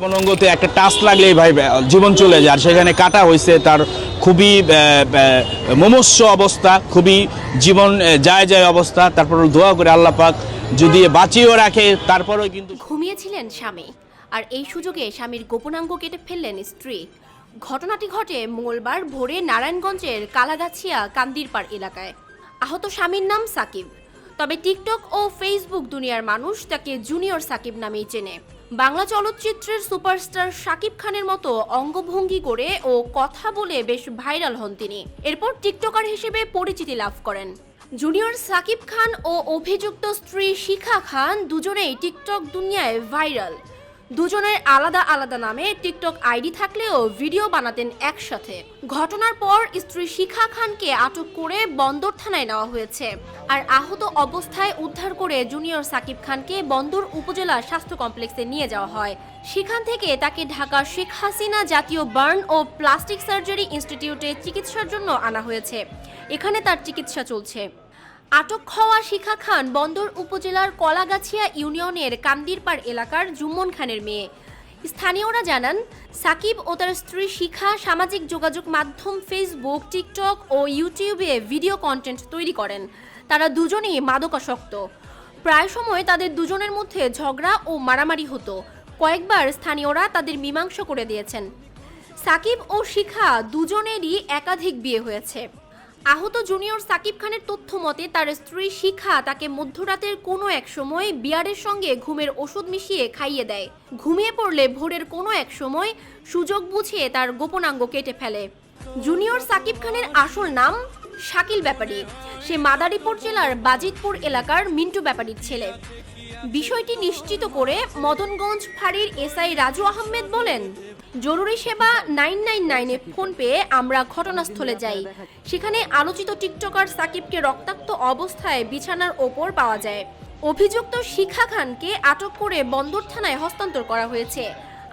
গোপনাঙ্গতে একটা টাচ লাগলেই ভাই জীবন চলে যায়, আর সেখানে কাটা হয়েছে, তার খুবই মুমূর্ষ অবস্থা, খুবই জীবন যায় যায় অবস্থা। তারপর দোয়া করে আল্লাহ পাক যদি বাঁচিয়েও রাখে, তারপরেও কিন্তু ঘুমিয়েছিলেন স্বামী, আর এই সুযোগে স্বামীর গোপনাঙ্গ কেটে ফেললেন স্ত্রী। ঘটনাটি ঘটে মঙ্গলবার ভোরে নারায়ণগঞ্জের কালাগাছিয়া কান্দিরপাড় এলাকায়। আহত স্বামীর নাম সাকিব, তবে টিকটক ও ফেসবুক দুনিয়ার মানুষ তাকে জুনিয়র সাকিব নামেই চেনে। বাংলা চলচ্চিত্রের সুপারস্টার শাকিব খানের মতো অঙ্গভঙ্গি করে ও কথা বলে বেশ ভাইরাল হন তিনি। এরপর টিকটকার হিসেবে পরিচিতি লাভ করেন। জুনিয়র সাকিব খান ও অভিযুক্ত স্ত্রী শিখা খান দুজনেই টিকটক দুনিয়ায় ভাইরাল। দুজনের আলাদা আলাদা নামে টিকটক আইডি থাকলেও ভিডিও বানাতেন একসাথে। ঘটনার পর স্ত্রী শিখা খানকে আটক করে বন্দর থানায় নেওয়া হয়েছে, আর আহত অবস্থায় উদ্ধার করে জুনিয়র সাকিব খানকে বন্দর উপজেলা স্বাস্থ্য কমপ্লেক্সে নিয়ে যাওয়া হয়। সেখান থেকে তাকে ঢাকা শেখ হাসিনা জাতীয় বার্ন ও প্লাস্টিক সার্জারি ইনস্টিটিউটে চিকিৎসার জন্য আনা হয়েছে। এখানে তার চিকিৎসা চলছে। আটক হওয়া শিখা খান বন্দর উপজেলার কলাগাছিয়া ইউনিয়নের কান্দিরপাড় এলাকার জুম্মন খানের মেয়ে। স্থানীয়রা জানান, সাকিব ও তার স্ত্রী শিখা সামাজিক যোগাযোগ মাধ্যম ফেসবুক, টিকটক ও ইউটিউবে ভিডিও কন্টেন্ট তৈরি করেন। তারা দুজনেই মাদকাসক্ত। প্রায় সময় তাদের দুজনের মধ্যে ঝগড়া ও মারামারি হতো। কয়েকবার স্থানীয়রা তাদের মীমাংসা করে দিয়েছেন। সাকিব ও শিখা দুজনেরই একাধিক বিয়ে হয়েছে। আহত জুনিয়র সাকিব খানের তথ্য মতে, তার স্ত্রী শিখা তাকে মধ্যরাতের কোনো এক সময় বিয়ারের সঙ্গে ঘুমের ওষুধ মিশিয়ে খাইয়ে দেয়। ঘুমিয়ে পড়লে ভোরের কোনো এক সময় সুযোগ বুঝে তার গোপনাঙ্গ কেটে ফেলে। জুনিয়র সাকিব খানের আসল নাম শাকিল ব্যাপারী। সে মাদারীপুর জেলার বাজিতপুর এলাকার মিন্টু ব্যাপারীর ছেলে। বিষয়টি নিশ্চিত করে মদনগঞ্জ ফাঁড়ির এসআই রাজু আহমেদ বলেন, জরুরি সেবা 999-এ ফোন পেয়ে আমরা ঘটনাস্থলে যাই। সেখানে আলোচিত টিকটকার সাকিবকে রক্তাক্ত অবস্থায় বিছানার ওপর পাওয়া যায়। অভিযুক্ত শিখা খানকে আটক করে বন্দর থানায় হস্তান্তর করা হয়েছে।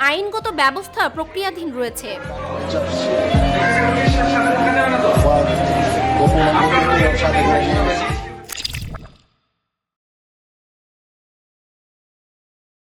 আইনগত ব্যবস্থা প্রক্রিয়াধীন রয়েছে।